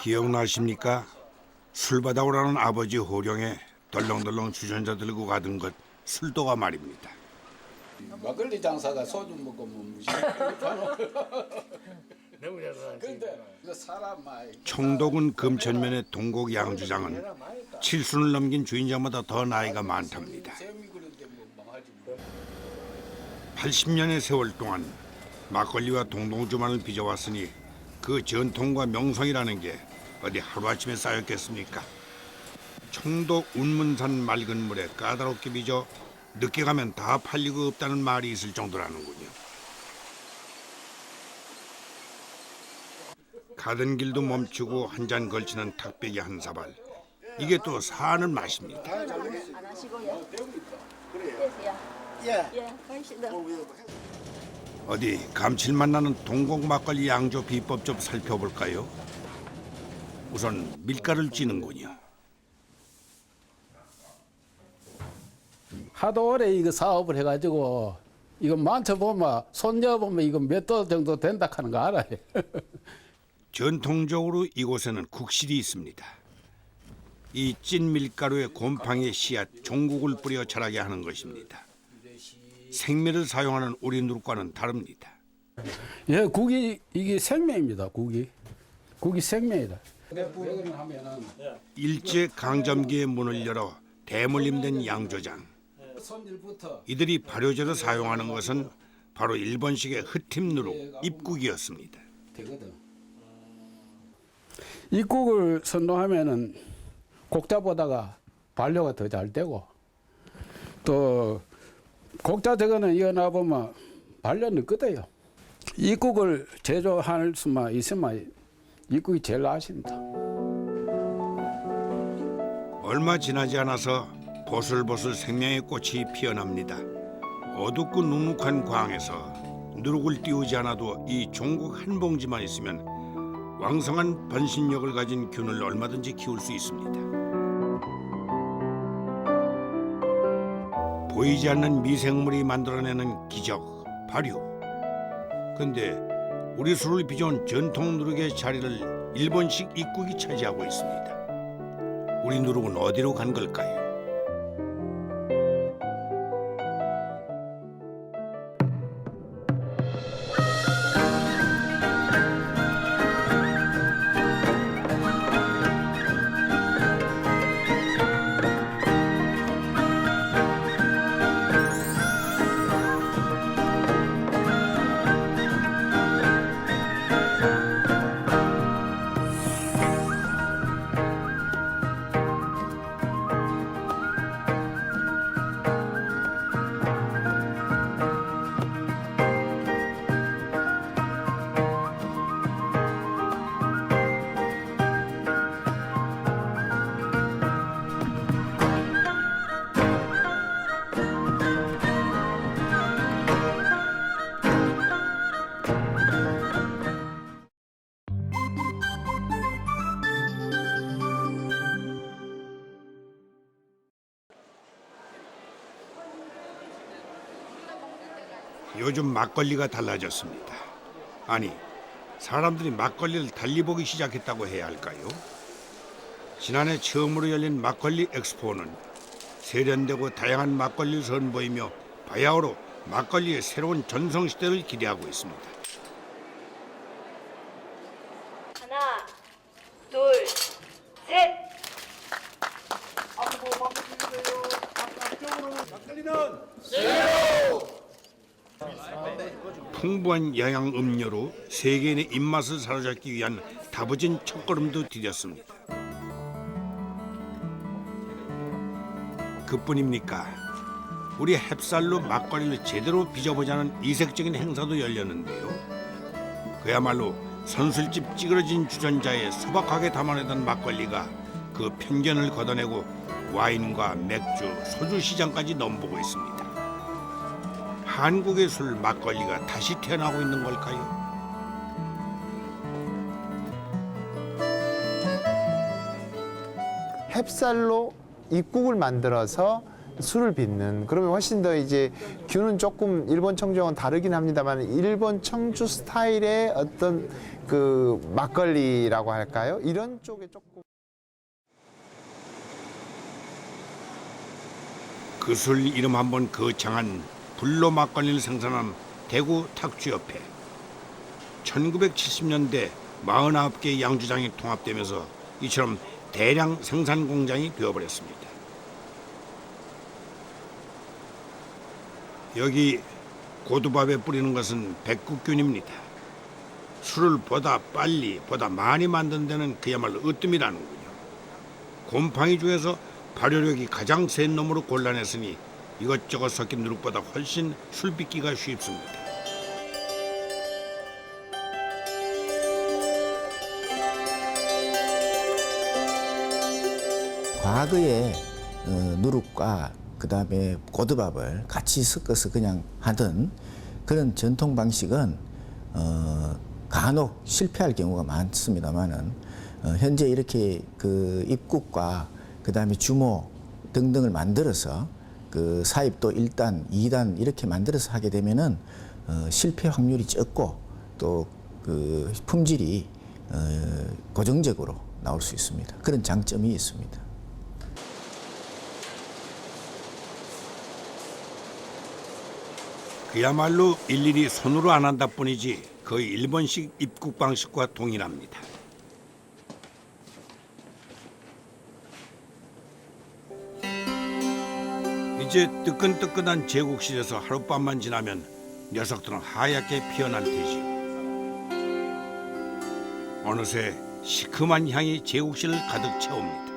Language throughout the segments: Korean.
기억나십니까? 술 받아오라는 아버지 호령에 덜렁덜렁 주전자 들고 가던 것 술도가 말입니다. 막걸리 장사가 소주 먹으면 무시해. 근데 그 사람 많이 청도군 금천면의 동곡 양주장은 칠순을 넘긴 주인장보다 더 나이가 많답니다. 80년의 세월 동안 막걸리와 동동주만을 빚어왔으니 그 전통과 명성이라는 게 어디 하루아침에 쌓였겠습니까? 청도 운문산 맑은 물에 까다롭게 빚어 늦게 가면 다 팔리고 없다는 말이 있을 정도라는군요. 가던 길도 멈추고 한 잔 걸치는 탁배기 한 사발. 이게 또 사는 맛입니다. 안 하시고요. 예, 가시다. 어디 감칠맛 나는 동곡 막걸리 양조 비법 좀 살펴볼까요? 우선 밀가루를 찌는군요. 하도 오래 이거 사업을 해가지고 이거 만져보면 손녀보면 이거 몇 도 정도 된다 하는 거 알아요. 전통적으로 이곳에는 국실이 있습니다. 이 찐 밀가루에 곰팡이 씨앗, 종국을 뿌려 자라게 하는 것입니다. 생밀을 사용하는 우리 누룩과는 다릅니다. 예, 국이 이게 생명입니다. 국이 생명이다. 일제 강점기에 문을 열어 대물림된 양조장. 이들이 발효제로 사용하는 것은 바로 일본식의 흑팀 누룩, 입국이었습니다. 입국을 선호하면은 곡자보다가 발효가 더 잘 되고 또 곡자 저거는 이어나 보면 발효 늦거든요. 입국을 제조할 수만 있으면 입국이 제일 나십니다. 얼마 지나지 않아서 보슬보슬 생명의 꽃이 피어납니다. 어둡고 눅눅한 광에서 누룩을 띄우지 않아도 이 종국 한 봉지만 있으면 왕성한 번식력을 가진 균을 얼마든지 키울 수 있습니다. 보이지 않는 미생물이 만들어내는 기적, 발효. 근데 우리 술을 빚어온 전통 누룩의 자리를 일본식 입국이 차지하고 있습니다. 우리 누룩은 어디로 간 걸까요? 요즘 막걸리가 달라졌습니다. 아니, 사람들이 막걸리를 달리 보기 시작했다고 해야 할까요? 지난해 처음으로 열린 막걸리 엑스포는 세련되고 다양한 막걸리를 선보이며 바야흐로 막걸리의 새로운 전성시대를 기대하고 있습니다. 하나, 둘, 셋. 풍부한 영양 음료로 세계인의 입맛을 사로잡기 위한 다부진 첫걸음도 디뎠습니다. 그뿐입니까? 우리 햅쌀로 막걸리를 제대로 빚어보자는 이색적인 행사도 열렸는데요. 그야말로 선술집 찌그러진 주전자에 소박하게 담아내던 막걸리가 그 편견을 걷어내고 와인과 맥주, 소주 시장까지 넘보고 있습니다. 한국의 술 막걸리가 다시 태어나고 있는 걸까요? 햅쌀로 입국을 만들어서 술을 빚는, 그러면 훨씬 더 이제 균은 조금 일본 청주하고는 다르긴 합니다만 일본 청주 스타일의 어떤 그 막걸리라고 할까요? 이런 쪽에 조금. 그 술 이름 한번 거창한 불로 막걸리를 생산한 대구 탁주 옆에 1970년대 49개의 양주장이 통합되면서 이처럼 대량 생산 공장이 되어버렸습니다. 여기 고두밥에 뿌리는 것은 백국균입니다. 술을 보다 빨리, 보다 많이 만든 데는 그야말로 으뜸이라는군요. 곰팡이 중에서 발효력이 가장 센 놈으로 골라냈으니 이것저것 섞인 누룩보다 훨씬 술 빚기가 쉽습니다. 과거에 누룩과 그다음에 고두밥을 같이 섞어서 그냥 하던 그런 전통 방식은 간혹 실패할 경우가 많습니다만은 현재 이렇게 그 입국과 그다음에 주모 등등을 만들어서 그 사입도 1단, 2단 이렇게 만들어서 하게 되면은 실패 확률이 적고 또 그 품질이 고정적으로 나올 수 있습니다. 그런 장점이 있습니다. 그야말로 일일이 손으로 안 한다 뿐이지 거의 일본식 입국 방식과 동일합니다. 이제 뜨끈뜨끈한 제국실에서 하룻밤만 지나면 녀석들은 하얗게 피어날 테지요. 어느새 시큼한 향이 제국실을 가득 채웁니다.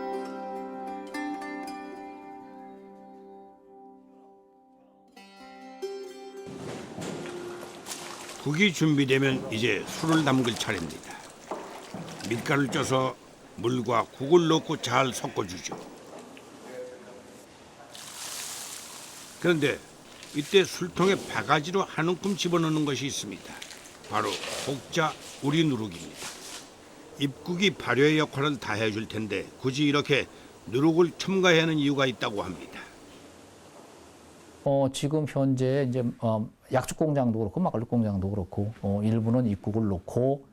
국이 준비되면 이제 술을 담글 차례입니다. 밀가루를 쪄서 물과 국을 넣고 잘 섞어주죠. 그런데 이때 술통에 바가지로 한 움큼 집어넣는 것이 있습니다. 바로 혹자 우리 누룩입니다. 입국이 발효의 역할을 다 해줄 텐데 굳이 이렇게 누룩을 첨가해야 하는 이유가 있다고 합니다. 지금 현재 이제 약주 공장도 그렇고 막걸리 공장도 그렇고 일부는 입국을 넣고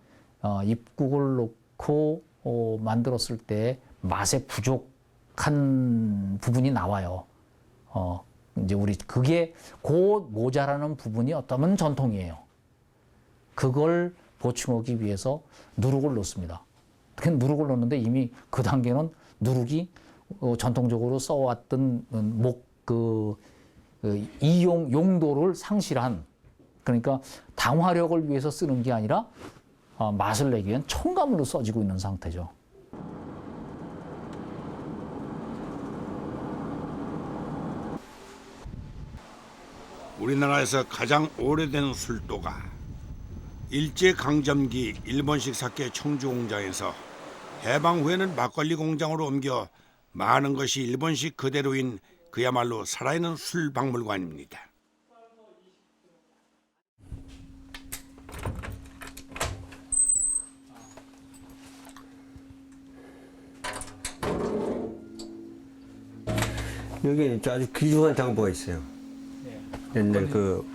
만들었을 때 맛에 부족한 부분이 나와요. 이제 우리 그게 그 모자라는 부분이 어쩌면 전통이에요. 그걸 보충하기 위해서 누룩을 넣습니다. 누룩을 넣는데 이미 그 단계는 누룩이 전통적으로 써왔던 이용 용도를 상실한, 그러니까 당화력을 위해서 쓰는 게 아니라 맛을 내기 위한 첨가물로 써지고 있는 상태죠. 우리나라에서 가장 오래된 술도가 일제강점기 일본식 사케 청주 공장에서 해방 후에는 막걸리 공장으로 옮겨 많은 것이 일본식 그대로인 그야말로 살아있는 술 박물관입니다. 여기는 아주 귀중한 정보가 있어요. 옛날 그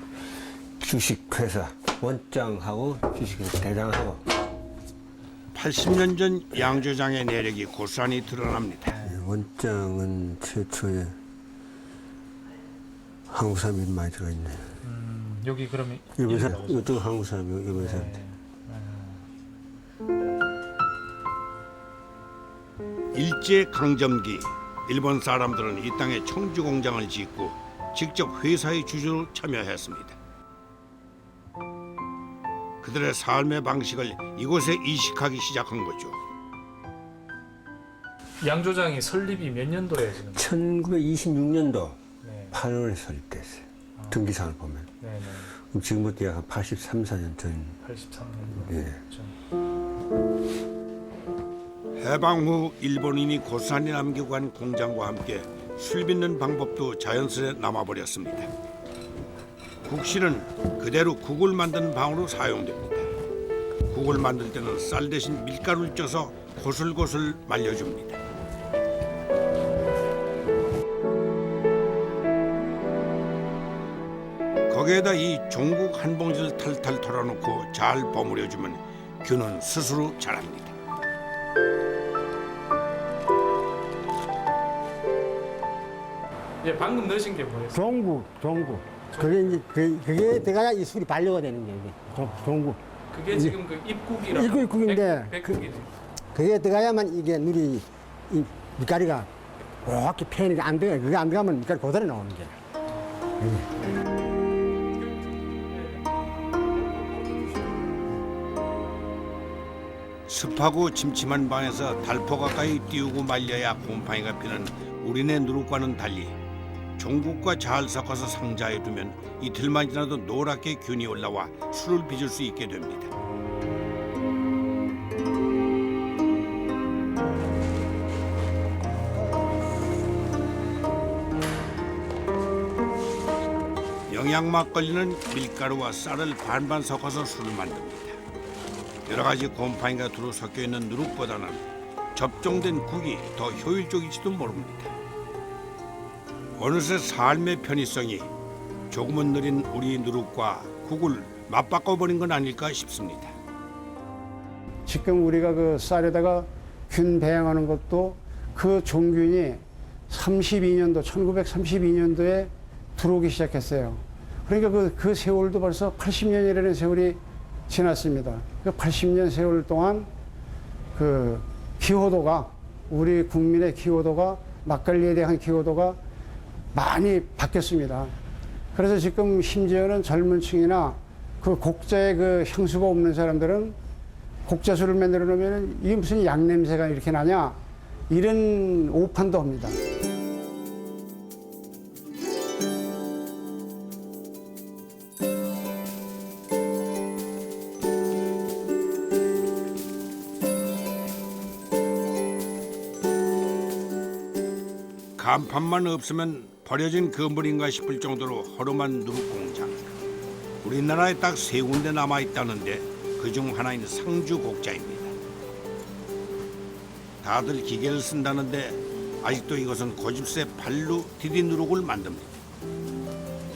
주식회사 원장하고 주식회사 대장하고 80년 전 양조장의 내력이 고스란히 드러납니다. 원장은 최초에 한국 사람이 많이 들어가 있네요. 여기 그러면 일본 사람, 이것도 한국 사람이고 일본 사람. 일제 강점기 일본 사람들은 이 땅에 청주 공장을 짓고 직접 회사의 주주로 참여했습니다. 그들의 삶의 방식을 이곳에 이식하기 시작한 거죠. 양조장이 설립이 몇 년도에 지금? 1926년도 네. 8월에 설립됐어요. 등기상을 보면. 네네. 그럼 지금부터 약 83, 4년 전. 83년. 예. 해방 후 일본인이 고스란히 남기고 간 공장과 함께 술 빚는 방법도 자연스레 남아버렸습니다. 국실은 그대로 국을 만드는 방으로 사용됩니다. 국을 만들 때는 쌀 대신 밀가루를 쪄서 고슬고슬 말려줍니다. 거기에다 이 종국 한 봉지를 탈탈 털어놓고 잘 버무려주면 균은 스스로 자랍니다. 예, 방금 넣으신 게 뭐예요? 종국. 그게 이제 그게 들어가야 이 술이 발효가 되는 게 이게 종국. 그게 지금 그 입국이라고. 입국인데 백국이네. 그게 들어가야만 이게 누리 이 밀가루가 고하게 패는 게안 돼. 그게 안 들어가면 밀가루 그대로 나오는 게. 습하고 침침한 방에서 달포 가까이 띄우고 말려야 곰팡이가 피는 우리네 누룩과는 달리 종국과 잘 섞어서 상자에 두면 이틀만 지나도 노랗게 균이 올라와 술을 빚을 수 있게 됩니다. 영양 막걸리는 밀가루와 쌀을 반반 섞어서 술을 만듭니다. 여러 가지 곰팡이가 두루 섞여 있는 누룩보다는 접종된 국이 더 효율적일지도 모릅니다. 어느새 삶의 편의성이 조금은 느린 우리 누룩과 국을 맞바꿔버린 건 아닐까 싶습니다. 지금 우리가 그 쌀에다가 균 배양하는 것도 그 종균이 1932년도에 들어오기 시작했어요. 그러니까 그 세월도 벌써 80년이라는 세월이 지났습니다. 그 80년 세월 동안 그 기호도가 우리 국민의 기호도가 막걸리에 대한 기호도가 많이 바뀌었습니다. 그래서 지금 심지어는 젊은 층이나 그 곡자에 그 향수가 없는 사람들은 곡자술을 만들어 놓으면 이게 무슨 양 냄새가 이렇게 나냐 이런 오판도 합니다. 간판만 없으면 버려진 건물인가 싶을 정도로 허름한 누룩 공장. 우리나라에 딱 3군데 남아 있다는데 그중 하나인 상주 곡자입니다. 다들 기계를 쓴다는데 아직도 이것은 고집세 발로 디디 누룩을 만듭니다.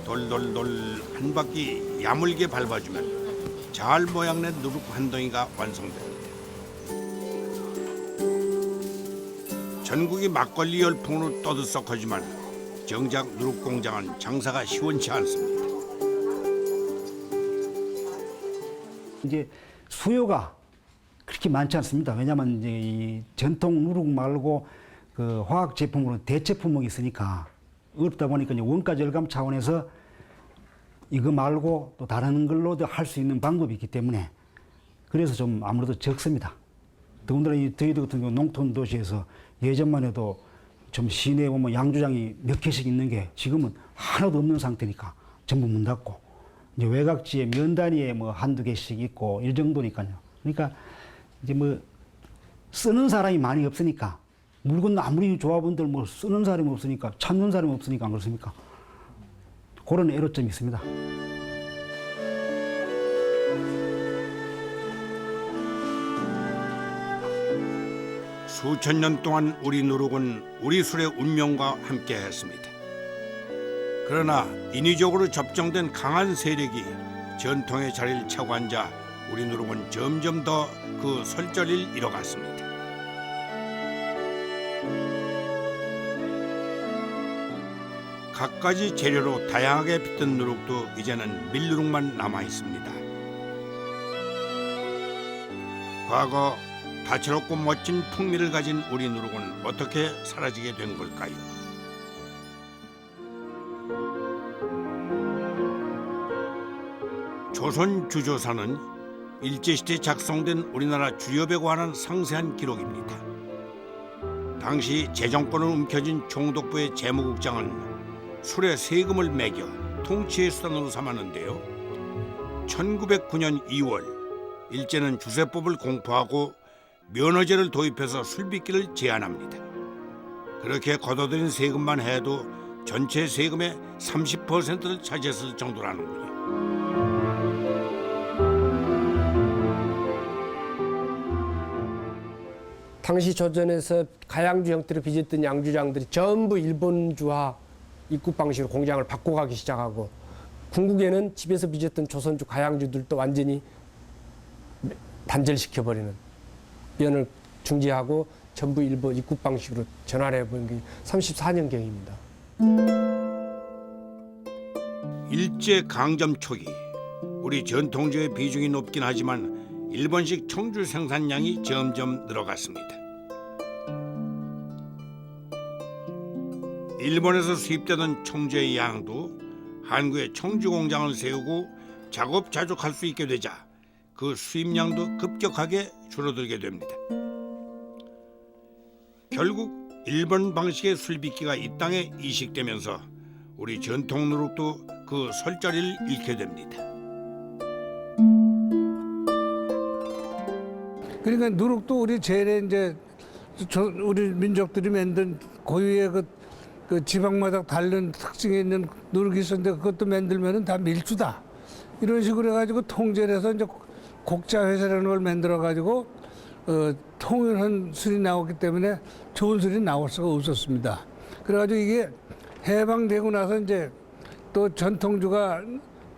돌돌돌 한 바퀴 야물게 밟아주면 잘 모양낸 누룩 한 덩이가 완성됩니다. 전국이 막걸리 열풍으로 떠들썩하지만 정작 누룩 공장은 장사가 시원치 않습니다. 이제 수요가 그렇게 많지 않습니다. 왜냐하면 이제 이 전통 누룩 말고 그 화학 제품으로 대체품목이 있으니까 어렵다 보니까 이제 원가 절감 차원에서 이거 말고 또 다른 걸로도 할 수 있는 방법이 있기 때문에 그래서 좀 아무래도 적습니다. 더군다나 이 저희들 같은 경우 농촌 도시에서 예전만 해도 좀 시내에 보면 양조장이 몇 개씩 있는 게 지금은 하나도 없는 상태니까 전부 문 닫고 이제 외곽지에 면 단위에 뭐 한두 개씩 있고 이 정도니까요. 그러니까 이제 뭐 쓰는 사람이 많이 없으니까 물건 아무리 조합원들 뭐 쓰는 사람이 없으니까 찾는 사람이 없으니까 안 그렇습니까? 그런 애로점이 있습니다. 수천 년 동안 우리 누룩은 우리 술의 운명과 함께 했습니다. 그러나 인위적으로 접종된 강한 세력이 전통의 자리를 차고 앉아 우리 누룩은 점점 더 그 설자리를 잃어갔습니다. 갖가지 재료로 다양하게 빚던 누룩도 이제는 밀누룩만 남아 있습니다. 과거 다채롭고 멋진 풍미를 가진 우리 누룩은 어떻게 사라지게 된 걸까요? 조선 주조사는 일제시대 작성된 우리나라 주엽에 관한 상세한 기록입니다. 당시 재정권을 움켜쥔 총독부의 재무국장은 술에 세금을 매겨 통치의 수단으로 삼았는데요. 1909년 2월 일제는 주세법을 공포하고 면허제를 도입해서 술빚기를 제한합니다. 그렇게 걷어들인 세금만 해도 전체 세금의 30%를 차지했을 정도라는군요. 당시 조선에서 가양주 형태로 빚었던 양주장들이 전부 일본주와 입국 방식으로 공장을 바꿔가기 시작하고 궁극에는 집에서 빚었던 조선주 가양주들도 완전히 단절시켜버리는 면을 중지하고 전부 일본 입국 방식으로 전환해 본 게 34년경입니다. 일제 강점 초기 우리 전통주의 비중이 높긴 하지만 일본식 청주 생산량이 점점 늘어갔습니다. 일본에서 수입되던 청주의 양도 한국에 청주 공장을 세우고 작업 자족할 수 있게 되자 그 수입량도 급격하게 줄어들게 됩니다. 결국 일본 방식의 술빚기가 이 땅에 이식되면서 우리 전통 누룩도 그 설자리를 잃게 됩니다. 그러니까 누룩도 우리 제일에 이제 우리 민족들이 만든 고유의 그 지방마다 다른 특징이 있는 누룩이 있었는데 그것도 만들면은 다 밀주다. 이런 식으로 해가지고 통제를 해서 이제 곡자회사라는 걸 만들어가지고 통일한 술이 나왔기 때문에 좋은 술이 나올 수가 없었습니다. 그래가지고 이게 해방되고 나서 이제 또 전통주가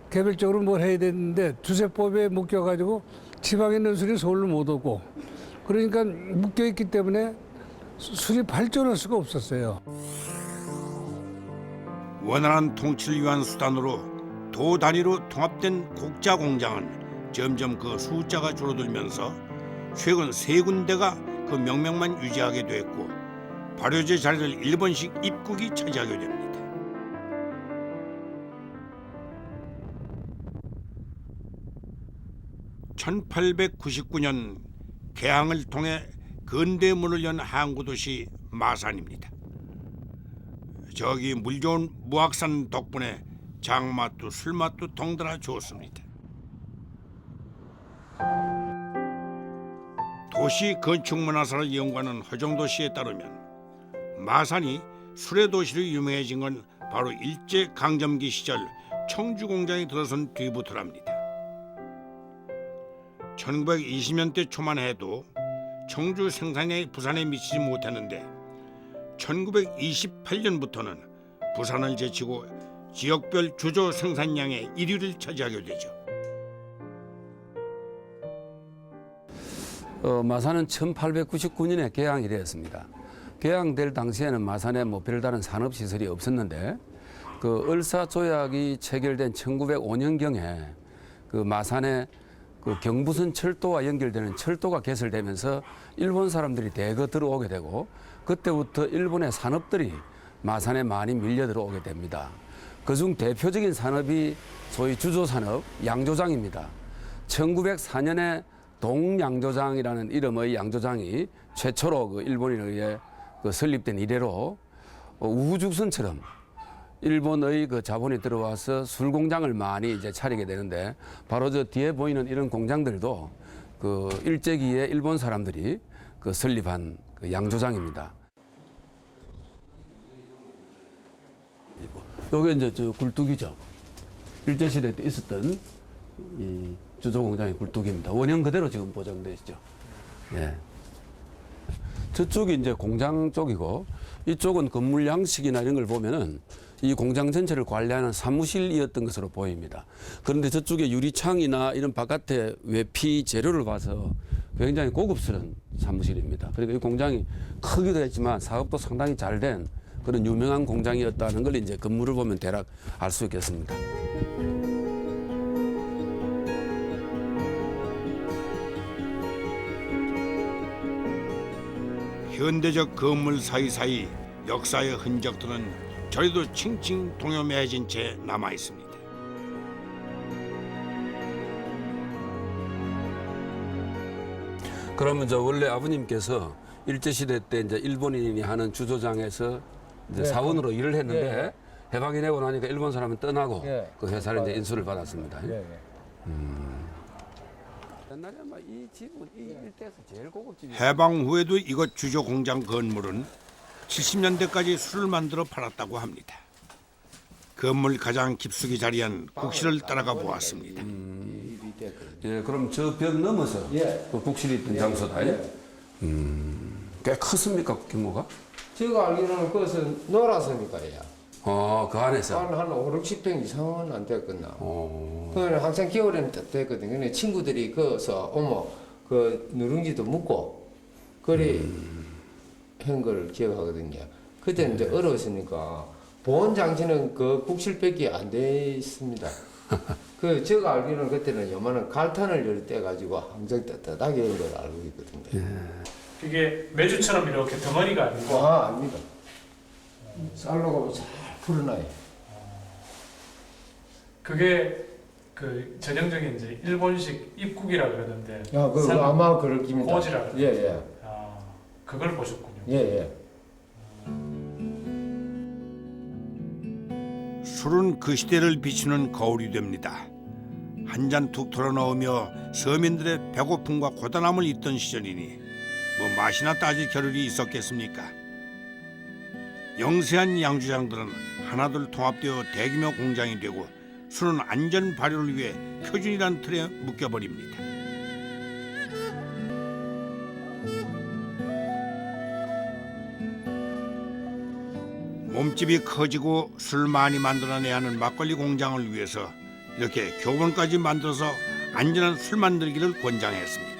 개별적으로 뭘 해야 되는데 주세법에 묶여가지고 지방에 있는 술이 서울로 못 오고 그러니까 묶여있기 때문에 술이 발전할 수가 없었어요. 원활한 통치를 위한 수단으로 도 단위로 통합된 곡자 공장은 점점 그 숫자가 줄어들면서 최근 3군데가 그 명명만 유지하게 됐고 발효제 자리를 일본식 입국이 차지하게 됩니다. (1899년) 개항을 통해 근대 문을 연 항구도시 마산입니다. 저기 물 좋은 무악산 덕분에 장맛도 술맛도 덩달아 좋습니다. 도시 건축문화사를 연구하는 허정도 씨에 따르면 마산이 술의 도시로 유명해진 건 바로 일제 강점기 시절 청주 공장이 들어선 뒤부터랍니다. 1920년대 초만 해도 청주 생산량이 부산에 미치지 못했는데 1928년부터는 부산을 제치고 지역별 주조 생산량의 1위를 차지하게 되죠. 마산은 1899년에 개항이 되었습니다. 개항될 당시에는 마산에 뭐 별다른 산업시설이 없었는데 그 을사조약이 체결된 1905년경에 그 마산에 그 경부선 철도와 연결되는 철도가 개설되면서 일본 사람들이 대거 들어오게 되고 그때부터 일본의 산업들이 마산에 많이 밀려 들어오게 됩니다. 그중 대표적인 산업이 소위 주조산업 양조장입니다. 1904년에 동양조장이라는 이름의 양조장이 최초로 그 일본인에 의해 그 설립된 이래로 우후죽순처럼 일본의 그 자본이 들어와서 술 공장을 많이 이제 차리게 되는데 바로 저 뒤에 보이는 이런 공장들도 그 일제기에 일본 사람들이 그 설립한 그 양조장입니다. 여기 이제 저 굴뚝이죠. 일제시대 때 있었던 이 주조공장의 굴뚝입니다. 원형 그대로 지금 보존되어 있죠. 예. 저쪽이 이제 공장 쪽이고 이쪽은 건물 양식이나 이런 걸 보면은 이 공장 전체를 관리하는 사무실이었던 것으로 보입니다. 그런데 저쪽에 유리창이나 이런 바깥에 외피 재료를 봐서 굉장히 고급스러운 사무실입니다. 그러니까 이 공장이 크기도 했지만 사업도 상당히 잘 된 그런 유명한 공장이었다는 걸 이제 건물을 보면 대략 알 수 있겠습니다. 현대적 건물 사이사이 역사의 흔적들은 저리도 칭칭 동요매해진 채 남아 있습니다. 그러면 저 원래 아버님께서 일제시대 때 이제 일본인이 하는 주조장에서 이제 사원으로 일을 했는데 해방이 되고 나니까 일본 사람은 떠나고 그 회사를 이제 인수를 받았습니다. 옛날에 아마 이 집은 이 일대에서 제일 고급집이 해방 후에도 이곳 주조 공장 건물은 70년대까지 술을 만들어 팔았다고 합니다. 건물 가장 깊숙이 자리한 국실을 따라가 보았습니다. 예, 그럼 저 벽 넘어서 그 국실이 있던 장소다. 꽤 컸습니까, 규모가? 제가 알기로는 그것은 노라서니까요. 그 안에서. 한 5, 60평 이상은 안 됐겠나. 어. 그거는 항상 겨울에는 됐거든. 근데 친구들이 거기서 어머 그 누룽지도 묵고 그리 한 걸 기억하거든요. 그때는 이제 어려웠으니까 보온 장치는 그 국실밖에 안 돼 있습니다. 그 제가 알기로는 그때는 요만한 갈탄을 열 때 가지고 항상 따뜻하게 하는 걸 알고 있거든요. 그게 메주처럼 이렇게 덩어리가 아니고. 아닙니다. 쌀로가 잘 풀어놔요. 그게 그 전형적인 이제 일본식 입국이라 그러는데. 아마 그럴 겁니다. 고지라. 예. 그걸 보셨군요. 예. 술은 그 시대를 비추는 거울이 됩니다. 한 잔 툭 털어넣으며 서민들의 배고픔과 고단함을 잊던 시절이니 뭐 맛이나 따질 겨를이 있었겠습니까? 영세한 양주장들은 하나둘 통합되어 대규모 공장이 되고 술은 안전 발효를 위해 표준이란 틀에 묶여버립니다. 몸집이 커지고 술 많이 만들어내야 하는 막걸리 공장을 위해서 이렇게 교본까지 만들어서 안전한 술 만들기를 권장했습니다.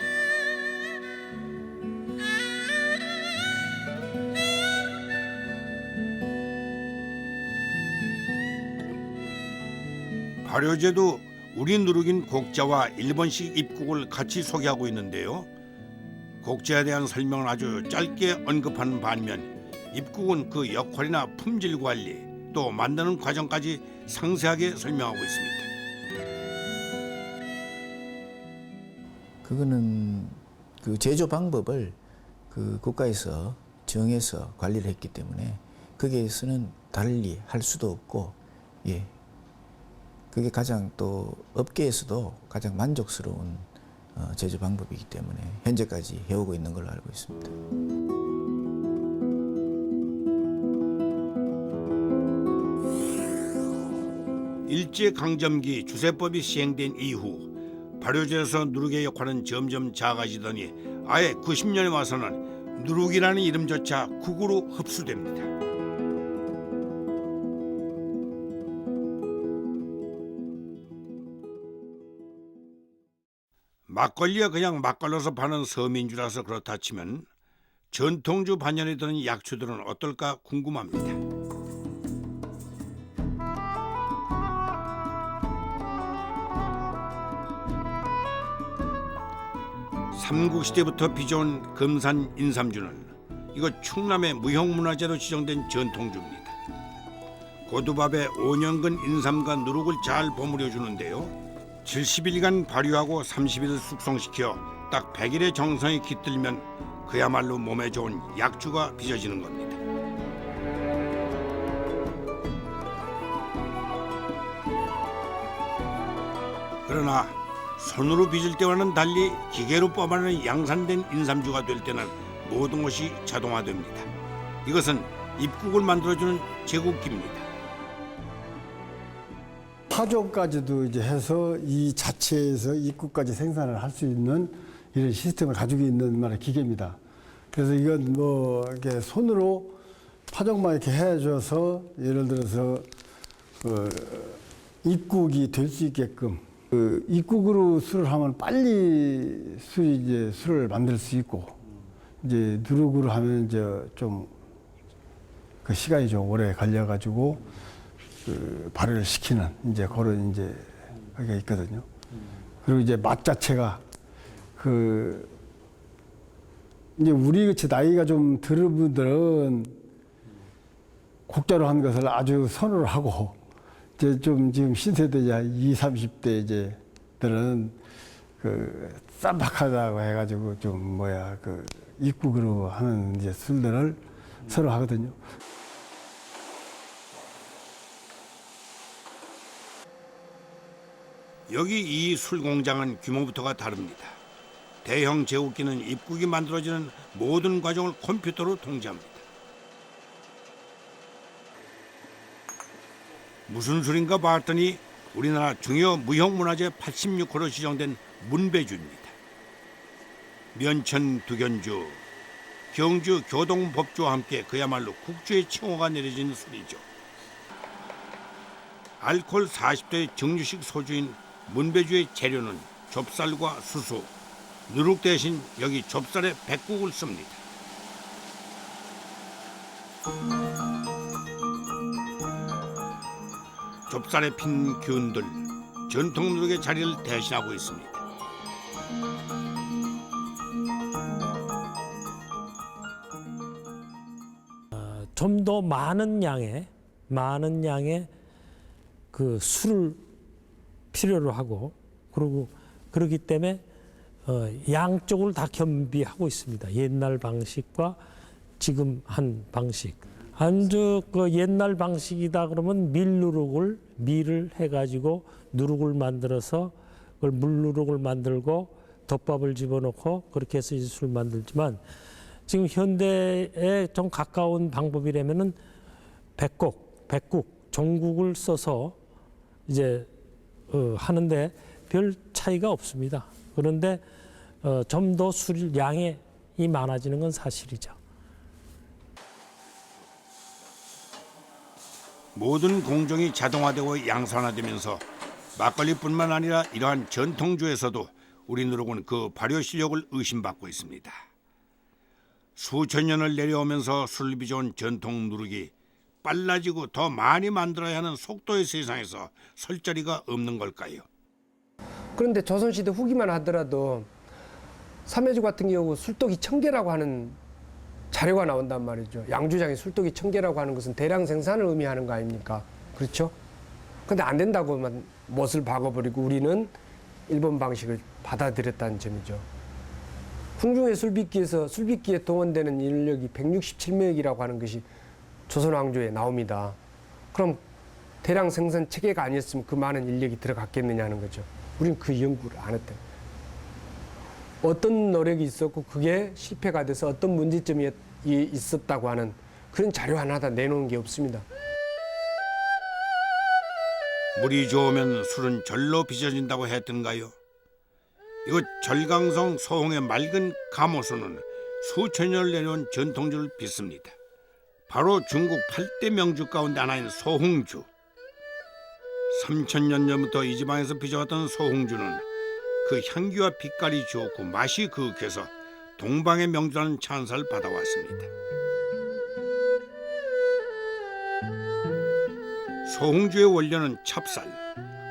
발효제도 우리 누룩인 곡자와 일본식 입국을 같이 소개하고 있는데요. 곡자에 대한 설명을 아주 짧게 언급하는 반면 입국은 그 역할이나 품질 관리 또 만드는 과정까지 상세하게 설명하고 있습니다. 그거는 그 제조 방법을 그 국가에서 정해서 관리를 했기 때문에 거기에서는 달리 할 수도 없고, 예, 그게 가장 또 업계에서도 가장 만족스러운 제조 방법이기 때문에 현재까지 해오고 있는 걸로 알고 있습니다. 일제강점기 주세법이 시행된 이후 발효제에서 누룩의 역할은 점점 작아지더니 아예 90년에 와서는 누룩이라는 이름조차 국으로 흡수됩니다. 막걸리가 그냥 막걸려서 파는 서민주라서 그렇다 치면 전통주 반열에 드는 약주들은 어떨까 궁금합니다. 삼국시대부터 빚어온 금산 인삼주는 이곳 충남의 무형문화재로 지정된 전통주입니다. 고두밥에 5년근 인삼과 누룩을 잘 버무려 주는데요. 70일간 발효하고 30일 숙성시켜 딱 100일의 정성이 깃들면 그야말로 몸에 좋은 약주가 빚어지는 겁니다. 그러나 손으로 빚을 때와는 달리 기계로 뽑아내는 양산된 인삼주가 될 때는 모든 것이 자동화됩니다. 이것은 입국을 만들어주는 제국기입니다. 파종까지도 이제 해서 이 자체에서 입국까지 생산을 할 수 있는 이런 시스템을 가지고 있는 말의 기계입니다. 그래서 이건 뭐 이렇게 손으로 파종만 이렇게 해줘서 예를 들어서 입국이 될 수 있게끔 입국으로 술을 하면 빨리 술을 만들 수 있고 이제 누룩으로 하면 이제 좀 그 시간이 좀 오래 걸려가지고 발효를 시키는 이제 그런 이제 그게 있거든요. 그리고 이제 맛 자체가 이제 우리 같이 나이가 좀 들은 분들은 곡자로 한 것을 아주 선호를 하고 이제 좀 지금 신세대 20, 30대 이제들은 쌈박하다고 해가지고 좀 입국으로 하는 이제 술들을 서로 하거든요. 여기 이 술 공장은 규모부터가 다릅니다. 대형 제국기는 입국이 만들어지는 모든 과정을 컴퓨터로 통제합니다. 무슨 술인가 봤더니 우리나라 중요 무형문화재 86호로 지정된 문배주입니다. 면천 두견주, 경주 교동법주와 함께 그야말로 국주의 칭호가 내려진 술이죠. 알코올 40도의 증류식 소주인 문배주의 재료는 좁쌀과 수수, 누룩 대신 여기 좁쌀에 백국을 씁니다. 좁쌀에 핀 균들, 전통 누룩의 자리를 대신하고 있습니다. 좀 더 많은 양의 그 술을 필요로 하고 그리고 그렇기 때문에 양쪽을 다 겸비하고 있습니다. 옛날 방식과 지금 한 방식. 아주 그 옛날 방식이다 그러면 밀을 해가지고 누룩을 만들어서 그걸 물누룩을 만들고 덮밥을 집어넣고 그렇게 해서 이제 술 만들지만 지금 현대에 좀 가까운 방법이라면은 백국, 종국을 써서 이제 하는데 별 차이가 없습니다. 그런데 좀 더 술 양이 많아지는 건 사실이죠. 모든 공정이 자동화되고 양산화되면서 막걸리뿐만 아니라 이러한 전통주에서도 우리 누룩은 그 발효 실력을 의심받고 있습니다. 수천 년을 내려오면서 술을 빚어온 전통 누룩이 빨라지고 더 많이 만들어야 하는 속도의 세상에서 설 자리가 없는 걸까요? 그런데 조선시대 후기만 하더라도 삼해주 같은 경우 술독이 1000개라고 하는 자료가 나온단 말이죠. 양주장에 술독이 1000개라고 하는 것은 대량 생산을 의미하는 거 아닙니까? 그렇죠? 근데 안 된다고만 못을 박아버리고 우리는 일본 방식을 받아들였다는 점이죠. 궁중의 술빚기에 동원되는 인력이 167명이라고 하는 것이 조선왕조에 나옵니다. 그럼 대량 생산 체계가 아니었으면 그 많은 인력이 들어갔겠느냐는 거죠. 우리는 그 연구를 안 했다. 어떤 노력이 있었고 그게 실패가 돼서 어떤 문제점이 있었다고 하는 그런 자료 하나 다 내놓은 게 없습니다. 물이 좋으면 술은 절로 빚어진다고 했던가요? 이곳 절강성 소홍의 맑은 가모수는 수천 년을 내려온 전통주를 빚습니다. 바로 중국 8대 명주 가운데 하나인 소홍주. 3000년 전부터 이 지방에서 빚어왔던 소홍주는 그 향기와 빛깔이 좋고 맛이 그윽해서 동방의 명주라는 찬사를 받아왔습니다. 소홍주의 원료는 찹쌀,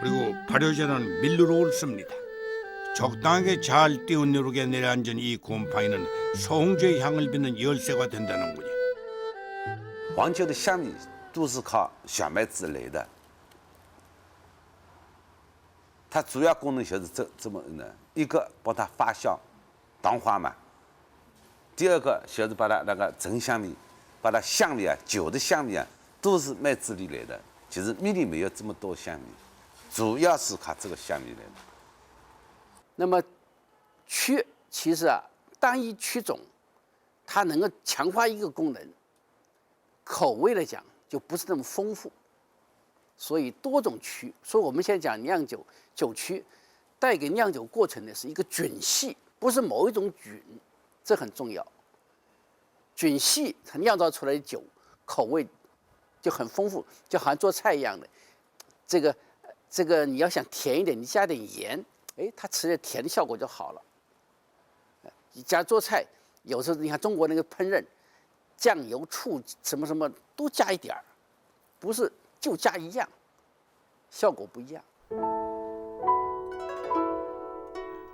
그리고 발효제는 밀누룩을 씁니다. 적당하게 잘 띄운 누룩에 내려앉은 이 곰팡이는 소홍주의 향을 빚는 열쇠가 된다는군요. 黄酒的香米都是靠小麦子来的，它主要功能就是这么呢，一个把它发酵、糖化嘛，第二个就是把它那个陈香米，把它香米啊、酒的香米啊，都是麦子里来的。其实米里没有这么多香米，主要是靠这个香米来的。那么曲其实单一曲种，它能够强化一个功能。 口味来讲就不是那么丰富，所以多种曲。所以我们现在讲酿酒，酒曲带给酿酒过程的是一个菌系，不是某一种菌，这很重要。菌系它酿造出来的酒口味就很丰富，就好像做菜一样的。这个你要想甜一点，你加点盐，哎，它吃的甜的效果就好了。你加做菜，有时候你看中国那个烹饪。 酱油、醋什么什么都加一点儿，不是就加一样，效果不一样。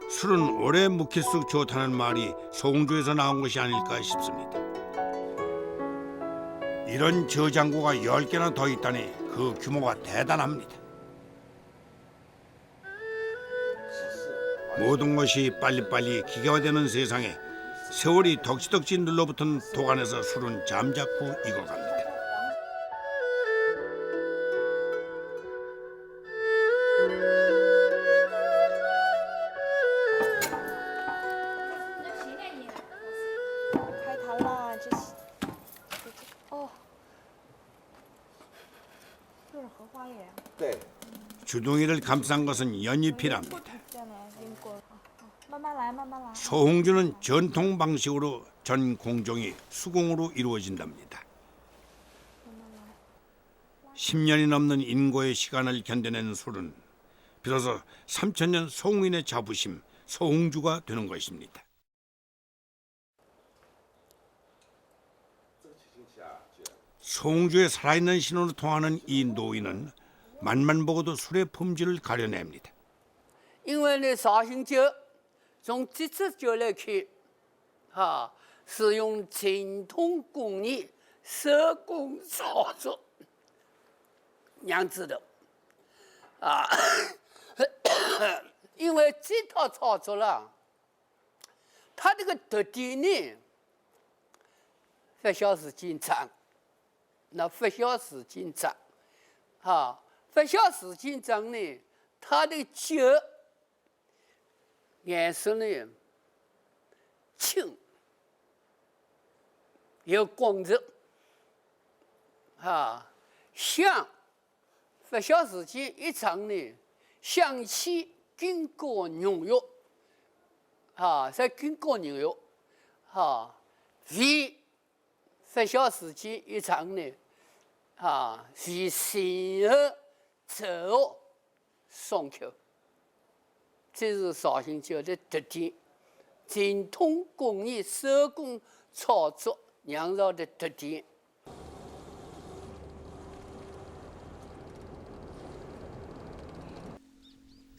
술은 오래 묵힐수록 좋다는 말이 소홍주에서 나온 것이 아닐까 싶습니다. 이런 저장고가 10개나 더 있다니 그 규모가 대단합니다. 모든 것이 빨리빨리 기계화되는 세상에 세월이 덕지덕지 눌러붙은 도간에서 술은 잠자코 익어갑니다. 주둥이를 감싼 것은 연잎이랍니다. 소홍주는 전통 방식으로 전 공정이 수공으로 이루어진답니다. 10년이 넘는 인고의 시간을 견뎌낸 술은 비로소 3000년 송인의 자부심, 소홍주가 되는 것입니다. 소홍주의 살아있는 신호로 통하는 이 노인은 맛만 보고도 술의 품질을 가려냅니다. 因为呢，绍兴酒从这支酒来看，是用传统工艺手工操作酿制的，因为这套操作啦，它这个特点呢，发酵时间长，发酵时间长，发酵时间长呢，它的酒颜色呢清，有光泽，香，发酵时间一长呢，香气更加浓郁，再更加浓郁，味发酵时间一长呢，味鲜而稠爽口。这是绍兴酒的特点，传统工艺手工操作酿造的特点。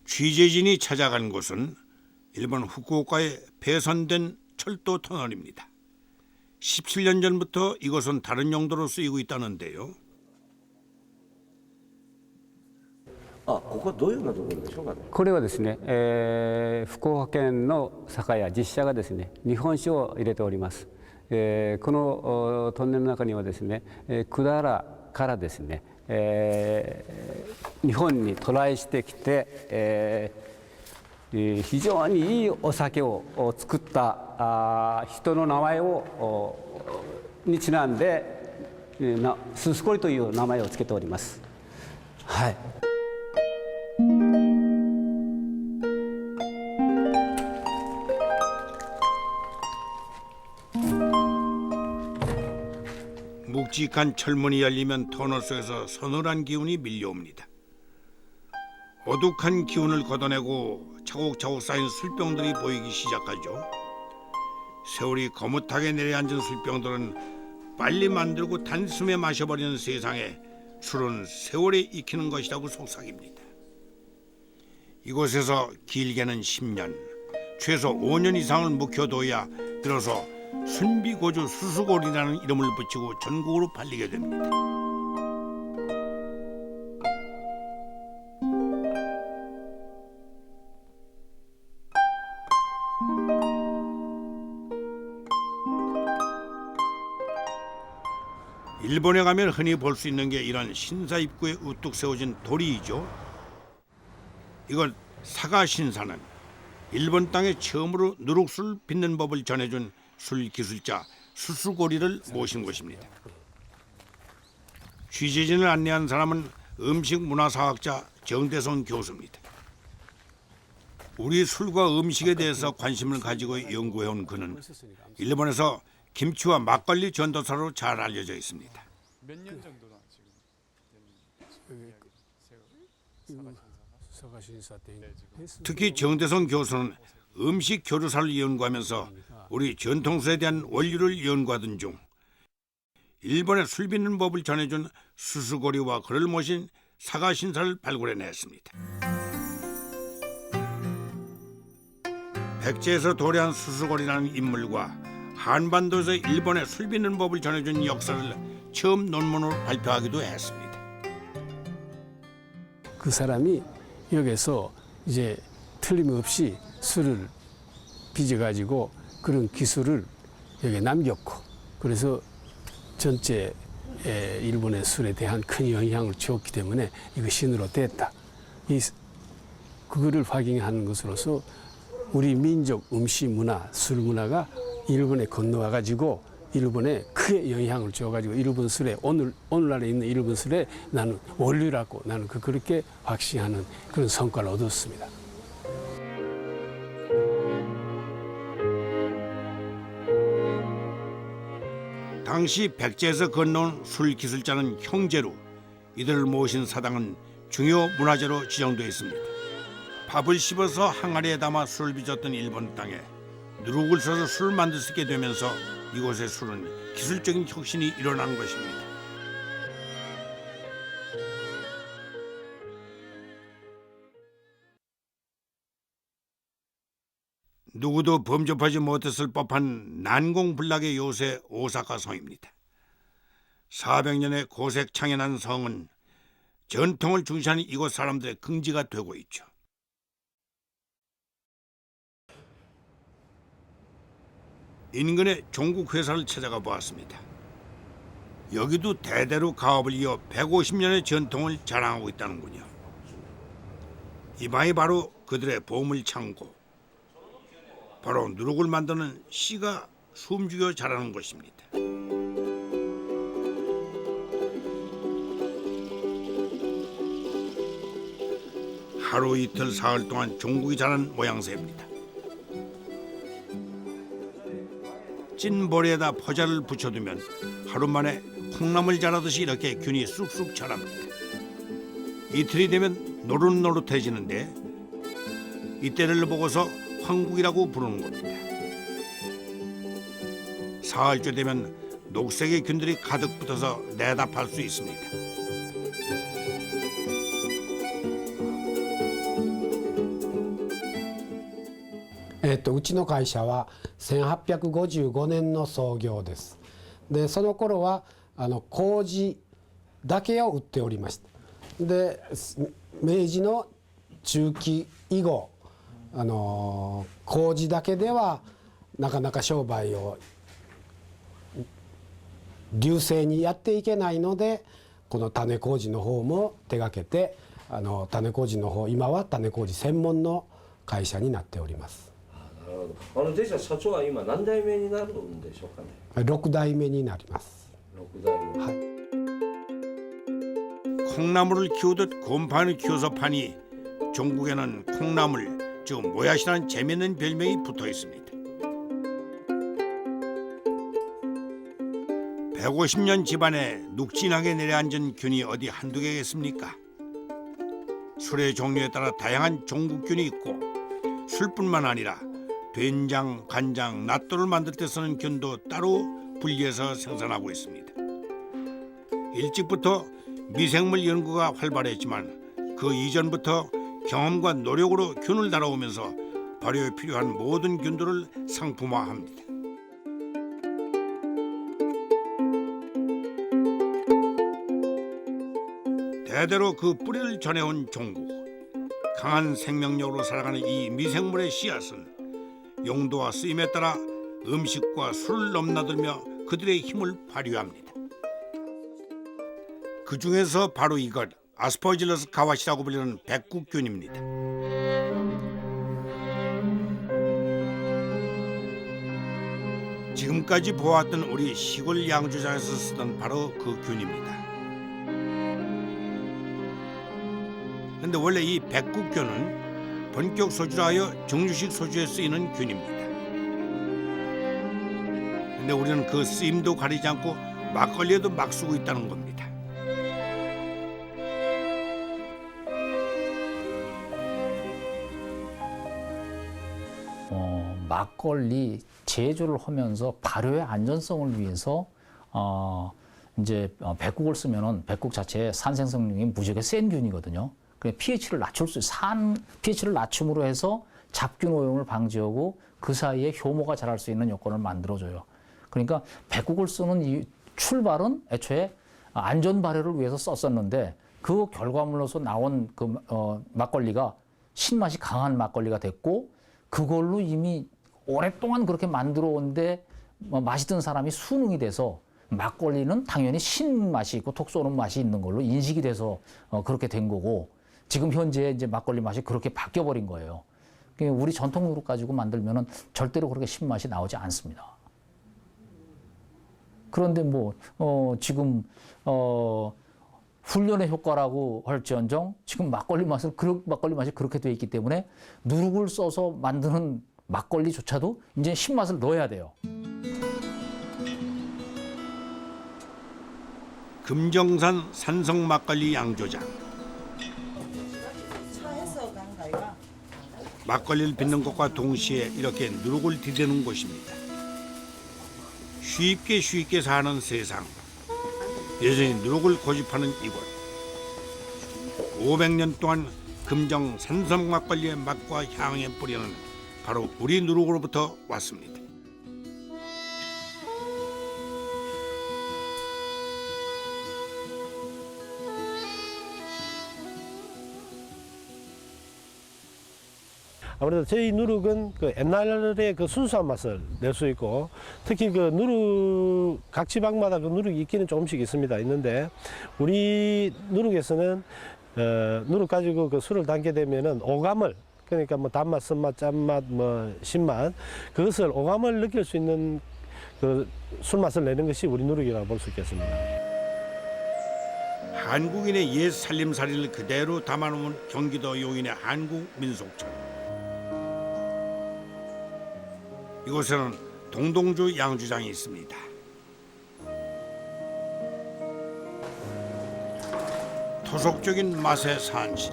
취재진이 찾아간 곳은 일본 후쿠오카에 폐선된 철도 터널입니다. 17년 전부터 이곳은 다른 용도로 쓰이고 있다는데요. ここはどういうようなところでしょうかね。これはですね、福岡県の酒屋実社がですね、日本酒を入れております。このトンネルの中にはですね、百済からですね、日本に渡来してきて、非常にいいお酒を作った人の名前にちなんで、ススコリという名前をつけております。はい。 묵직한 철문이 열리면 터널 속에서 서늘한 기운이 밀려옵니다. 어둑한 기운을 걷어내고 차곡차곡 쌓인 술병들이 보이기 시작하죠. 세월이 거뭇하게 내려앉은 술병들은 빨리 만들고 단숨에 마셔버리는 세상에 술은 세월에 익히는 것이라고 속삭입니다. 이곳에서 길게는 10년, 최소 5년 이상을 묵혀둬야 비로소 순비고주 수수골이라는 이름을 붙이고 전국으로 팔리게 됩니다. 일본에 가면 흔히 볼 수 있는 게 이런 신사 입구에 우뚝 세워진 도리이죠. 이건 사가신사는 일본 땅에 처음으로 누룩술을 빚는 법을 전해준 술 기술자 수수고리를 모신 곳입니다. 취재진을 안내한 사람은 음식 문화사학자 정대성 교수입니다. 우리 술과 음식에 대해서 관심을 가지고 연구해온 그는 일본에서 김치와 막걸리 전도사로 잘 알려져 있습니다. 몇 년 정도나 지금 사가신사 때 특히 정대성 교수는 음식 교류사를 연구하면서 우리 전통술에 대한 원리를 연구하던 중 일본의 술 빚는 법을 전해준 수수고리와 그를 모신 사가신사를 발굴해냈습니다. 백제에서 도래한 수수고리라는 인물과 한반도에서 일본의 술 빚는 법을 전해준 역사를 처음 논문으로 발표하기도 했습니다. 그 사람이 여기서 이제 틀림없이 술을 빚어가지고 그런 기술을 여기 남겼고 그래서 전체 일본의 술에 대한 큰 영향을 주었기 때문에 이거 신으로 됐다. 그거를 확인하는 것으로서 우리 민족 음식 문화, 술 문화가 일본에 건너와 가지고 일본에 크게 영향을 줘가지고 일본 술에 오늘날에 있는 일본 술에 나는 원리라고 나는 그렇게 확신하는 그런 성과를 얻었습니다. 당시 백제에서 건너온 술 기술자는 형제로 이들을 모신 사당은 중요 문화재로 지정되어 있습니다. 밥을 씹어서 항아리에 담아 술을 빚었던 일본 땅에 누룩을 써서 술을 만들 수 있게 되면서 이곳의 술은 기술적인 혁신이 일어난 것입니다. 누구도 범접하지 못했을 법한 난공불락의 요새 오사카 성입니다. 400년의 고색창연한 성은 전통을 중시하는 이곳 사람들의 긍지가 되고 있죠. 인근의 종국 회사를 찾아가 보았습니다. 여기도 대대로 가업을 이어 150년의 전통을 자랑하고 있다는군요. 이 방이 바로 그들의 보물 창고. 바로 누룩을 만드는 씨가 숨죽여 자라는 것입니다. 하루 이틀 사흘 동안 종국이 자란 모양새입니다. 찐 보리에다 포자를 붙여두면 하루 만에 콩나물 자라듯이 이렇게 균이 쑥쑥 자랍니다. 이틀이 되면 노릇노릇해지는데 이때를 보고서 황국이라고 부르는 겁니다. 사흘째 되면 녹색의 균들이 가득 붙어서 내답할 수 있습니다.うちの会社は1855年の創業です。でその頃は麹だけを売っておりました。で明治の中期以後麹だけではなかなか商売を隆盛にやっていけないので、この種麹の方も手がけて種麹の方、今は種麹専門の会社になっております。でじゃあ社長は今何代目になるんでしょうかね。6代目になります。 6代目。 はい。 콩나물을 키우듯 곰팡이를 키워서 파니 종국에는 콩나물, 즉 모야시라는 재미있는 별명이 붙어 있습니다. 150년 집안에 눅진하게 내려앉은 균이 어디 한두 개겠습니까? 술의 종류에 따라 다양한 종국균이 있고 술뿐만 아니라 된장, 간장, 낫또를 만들 때 쓰는 균도 따로 분리해서 생산하고 있습니다. 일찍부터 미생물 연구가 활발했지만 그 이전부터 경험과 노력으로 균을 다뤄오면서 발효에 필요한 모든 균들을 상품화합니다. 대대로 그 뿌리를 전해온 종국. 강한 생명력으로 살아가는 이 미생물의 씨앗은 용도와 쓰임에 따라 음식과 술을 넘나들며 그들의 힘을 발휘합니다. 그 중에서 바로 이것 아스퍼질러스 가와시라고 불리는 백국균입니다. 지금까지 보았던 우리 시골 양조장에서 쓰던 바로 그 균입니다. 근데 원래 이 백국균은 본격 소주라 하여 정류식 소주에 쓰이는 균입니다. 근데 우리는 그 쓰임도 가리지 않고 막걸리에도 막 쓰고 있다는 겁니다. 막걸리 제조를 하면서 발효의 안전성을 위해서 이제 백국을 쓰면은 백국 자체의 산생성능이 무지하게 센 균이거든요. 그 pH를 낮출 수 pH를 낮춤으로 해서 잡균 오염을 방지하고 그 사이에 효모가 자랄 수 있는 요건을 만들어줘요. 그러니까 백국을 쓰는 이 출발은 애초에 안전 발효를 위해서 썼었는데 그 결과물로서 나온 그 막걸리가 신맛이 강한 막걸리가 됐고 그걸로 이미 오랫동안 그렇게 만들어 온데 마시던 사람이 수능이 돼서 막걸리는 당연히 신맛이 있고 톡 쏘는 맛이 있는 걸로 인식이 돼서 그렇게 된 거고 지금 현재 이제 막걸리 맛이 그렇게 바뀌어 버린 거예요. 우리 전통 누룩 가지고 만들면은 절대로 그렇게 신맛이 나오지 않습니다. 그런데 뭐 지금 훈련의 효과라고 할지언정 지금 막걸리 맛이 그렇게 돼 있기 때문에 누룩을 써서 만드는 막걸리조차도 이제 신맛을 넣어야 돼요. 금정산 산성 막걸리 양조장. 막걸리를 빚는 것과 동시에 이렇게 누룩을 디대는 곳입니다. 쉽게 사는 세상. 여전히 누룩을 고집하는 이곳. 500년 동안 금정 산성 막걸리의 맛과 향의 뿌리는 바로 우리 누룩으로부터 왔습니다. 아무래도 저희 누룩은 그 옛날의 그 순수한 맛을 낼 수 있고, 특히 그 누룩 각 지방마다 그 누룩이 있기는 조금씩 있는데 우리 누룩에서는 누룩 가지고 그 술을 담게 되면은 오감을, 그러니까 뭐 단맛, 쓴맛, 짠맛, 뭐 신맛, 그것을 오감을 느낄 수 있는 그 술맛을 내는 것이 우리 누룩이라고 볼 수 있겠습니다. 한국인의 옛 살림살이를 그대로 담아놓은 경기도 용인의 한국 민속촌. 이곳에는 동동주 양주장이 있습니다. 토속적인 맛의 산실.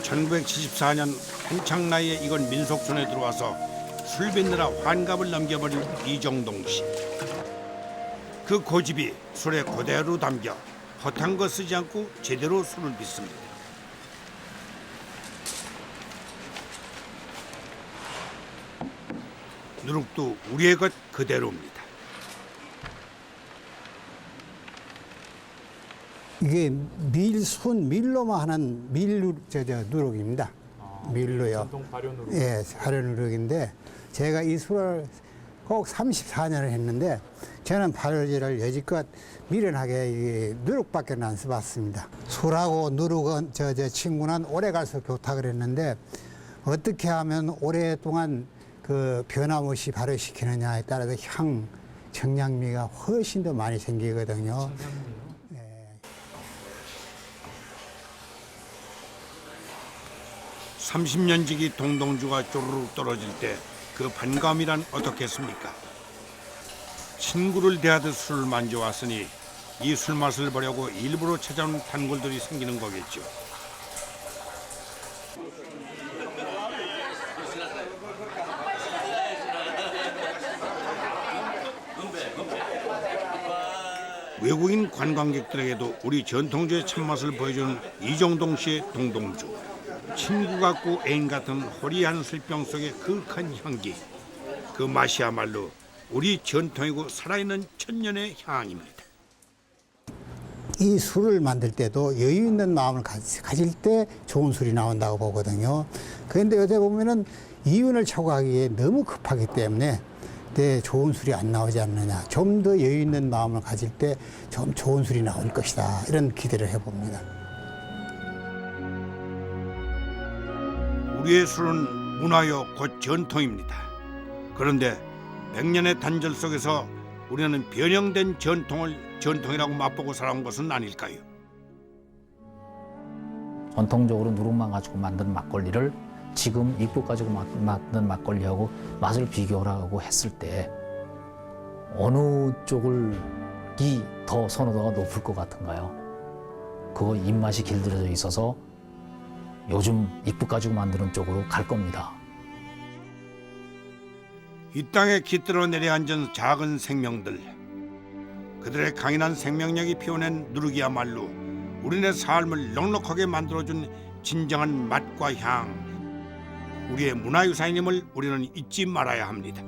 1974년 한창 나이에 이건 민속촌에 들어와서 술 빚느라 환갑을 넘겨버린 이정동 씨. 그 고집이 술에 그대로 담겨 허탄 거 쓰지 않고 제대로 술을 빚습니다. 누룩도 우리의 것 그대로입니다. 이게 밀로만 하는 누룩입니다. 밀로요. 전통 발효 누룩. 예, 발효 누룩인데 제가 이 술을 꼭 34년을 했는데 저는 발효제를 여지껏 미련하게 이 누룩밖에 안 써봤습니다. 술하고 누룩은 저 친구는 오래 갈수록 좋다 그랬는데 어떻게 하면 오랫동안 그 변함없이 발효시키느냐에 따라서 향, 청량미가 훨씬 더 많이 생기거든요. 네. 30년 지기 동동주가 쪼르륵 떨어질 때 그 반감이란 어떻겠습니까? 친구를 대하듯 술을 만져왔으니 이 술맛을 보려고 일부러 찾아온 단골들이 생기는 거겠죠. 외국인 관광객들에게도 우리 전통주의 참맛을 보여준 이정동 씨의 동동주. 친구 같고 애인 같은 호리한 술병 속의 그윽한 향기. 그 맛이야말로 우리 전통이고 살아있는 천년의 향입니다. 이 술을 만들 때도 여유 있는 마음을 가질 때 좋은 술이 나온다고 보거든요. 그런데 요새 보면은 이윤을 초과하기에 너무 급하기 때문에 좋은 술이 안 나오지 않느냐. 좀 더 여유 있는 마음을 가질 때 좀 좋은 술이 나올 것이다. 이런 기대를 해봅니다. 우리의 술은 문화요 곧 전통입니다. 그런데 100년의 단절 속에서 우리는 변형된 전통을 전통이라고 맛보고 살아온 것은 아닐까요? 전통적으로 누룩만 가지고 만든 막걸리를 지금 입국 가지고 만든 막걸리하고 맛을 비교하라고 했을 때 어느 쪽이 더 선호도가 높을 것 같은가요? 그거 입맛이 길들여져 있어서 요즘 입국 가지고 만드는 쪽으로 갈 겁니다. 이 땅에 깃들어 내려앉은 작은 생명들. 그들의 강인한 생명력이 피워낸 누룩이야말로 우리네 삶을 넉넉하게 만들어준 진정한 맛과 향. 우리의 문화유산임을 우리는 잊지 말아야 합니다.